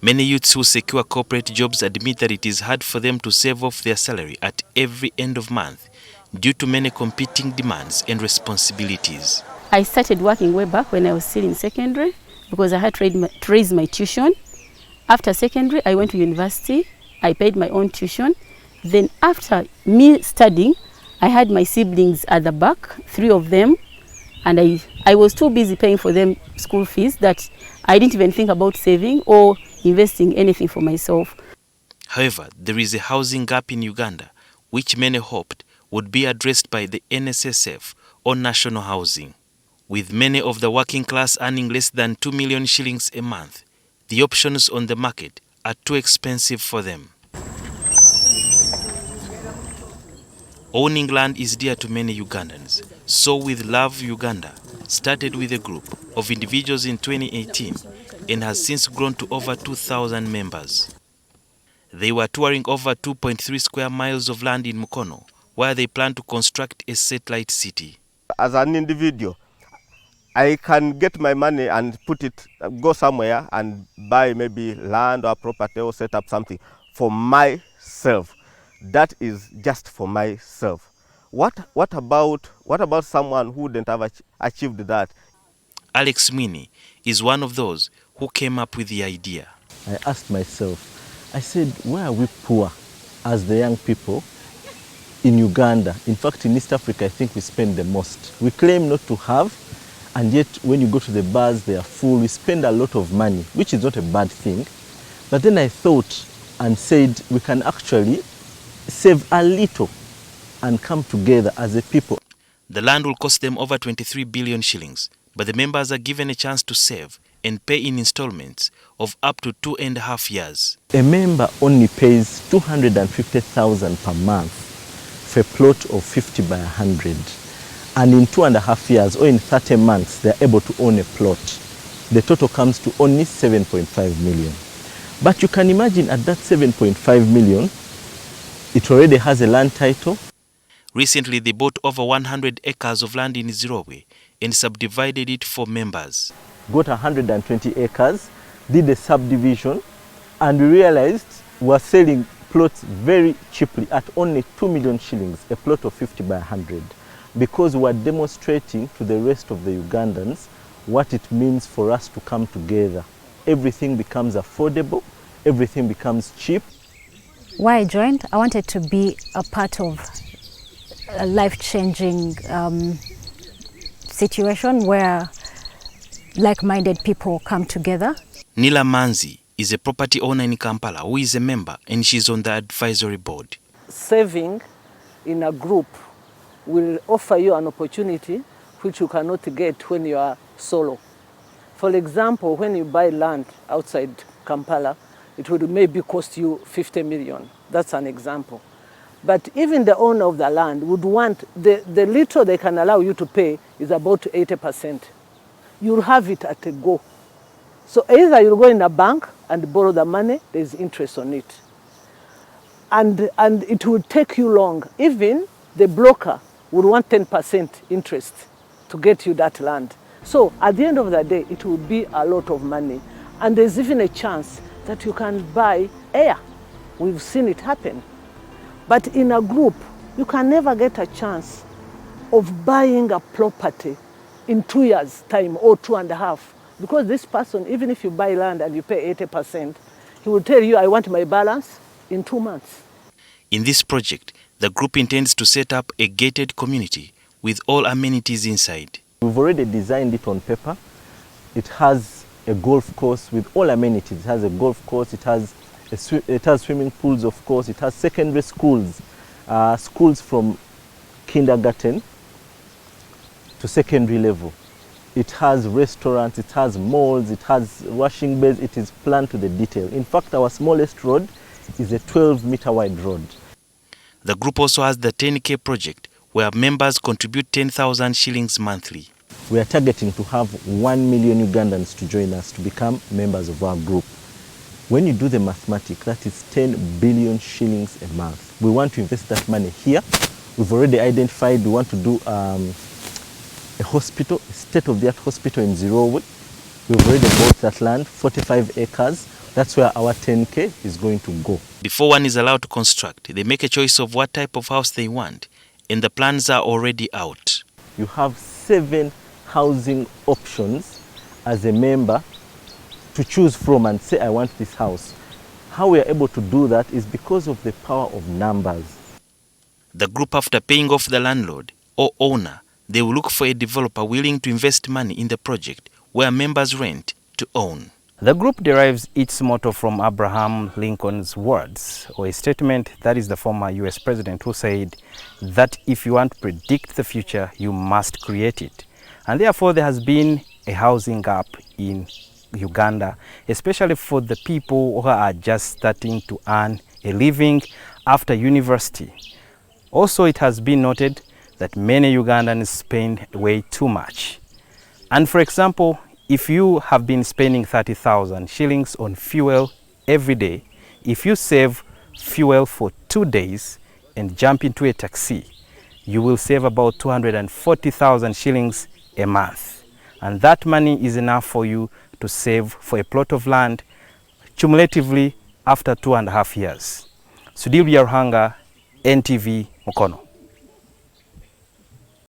Many youths who secure corporate jobs admit that it is hard for them to save off their salary at every end of month due to many competing demands and responsibilities. I started working way back when I was still in secondary because I had to raise my tuition. After secondary, I went to university. I paid my own tuition. Then after me studying, I had my siblings at the back, 3 of them, and I was too busy paying for them school fees that I didn't even think about saving or investing anything for myself. However, there is a housing gap in Uganda, which many hoped would be addressed by the NSSF or national housing. With many of the working class earning less than 2 million shillings a month, the options on the market are too expensive for them. Owning land is dear to many Ugandans, so with Love Uganda started with a group of individuals in 2018 and has since grown to over 2,000 members. They were touring over 2.3 square miles of land in Mukono, where they plan to construct a satellite city. As an individual, I can get my money and put it, go somewhere and buy maybe land or property or set up something for myself. That is just for myself. What about someone who didn't have achieved that? Alex Mwini is one of those who came up with the idea. I asked myself, I said, why are we poor as the young people in Uganda? In fact, in East Africa, I think we spend the most. We claim not to have, and yet when you go to the bars, they are full. We spend a lot of money, which is not a bad thing. But then I thought and said, we can actually save a little and come together as a people. The land will cost them over 23 billion shillings, but the members are given a chance to save and pay in installments of up to 2.5 years. A member only pays 250,000 per month for a plot of 50 by 100. And in 2.5 years or in 30 months, they're able to own a plot. The total comes to only 7.5 million. But you can imagine at that 7.5 million, it already has a land title. Recently, they bought over 100 acres of land in Zirowe and subdivided it for members. Got 120 acres, did a subdivision, and we realized we were selling plots very cheaply at only 2 million shillings, a plot of 50 by 100, because we were demonstrating to the rest of the Ugandans what it means for us to come together. Everything becomes affordable, everything becomes cheap. Why I joined, I wanted to be a part of a life-changing situation where like-minded people come together. Nila Manzi is a property owner in Kampala who is a member, and she's on the advisory board. Saving in a group will offer you an opportunity which you cannot get when you are solo. For example, when you buy land outside Kampala, it would maybe cost you 50 million. That's an example. But even the owner of the land would want, the little they can allow you to pay is about 80%. You'll have it at a go. So either you'll go in a bank and borrow the money, there's interest on it. And it will take you long. Even the broker would want 10% interest to get you that land. So at the end of the day, it will be a lot of money. And there's even a chance that you can buy air. We've seen it happen. But in a group, you can never get a chance of buying a property in 2 years' time or 2.5. Because this person, even if you buy land and you pay 80%, he will tell you, I want my balance in 2 months. In this project, the group intends to set up a gated community with all amenities inside. We've already designed it on paper. It has a golf course with all amenities. It has a golf course, it has swimming pools, of course, it has secondary schools, schools from kindergarten to secondary level. It has restaurants, it has malls, it has washing bays, it is planned to the detail. In fact, our smallest road is a 12-meter wide road. The group also has the 10K project, where members contribute 10,000 shillings monthly. We are targeting to have 1 million Ugandans to join us to become members of our group. When you do the mathematics, that is 10 billion shillings a month. We want to invest that money here. We've already identified we want to do a hospital, a state-of-the-art hospital in Zirowe. We've already bought that land, 45 acres. That's where our 10K is going to go. Before one is allowed to construct, they make a choice of what type of house they want, and the plans are already out. You have 7 housing options as a member to choose from and say, I want this house. How we are able to do that is because of the power of numbers. The group, after paying off the landlord or owner, they will look for a developer willing to invest money in the project where members rent to own. The group derives its motto from Abraham Lincoln's words, or a statement that is the former US president, who said that if you want to predict the future, you must create it. And therefore there has been a housing gap in Uganda, especially for the people who are just starting to earn a living after university. Also, it has been noted that many Ugandans spend way too much. And for example, if you have been spending 30,000 shillings on fuel every day, if you save fuel for 2 days and jump into a taxi, you will save about 240,000 shillings a month. And that money is enough for you to save for a plot of land cumulatively after 2.5 years. SUDHIR BYARUHANGA, NTV Mukono.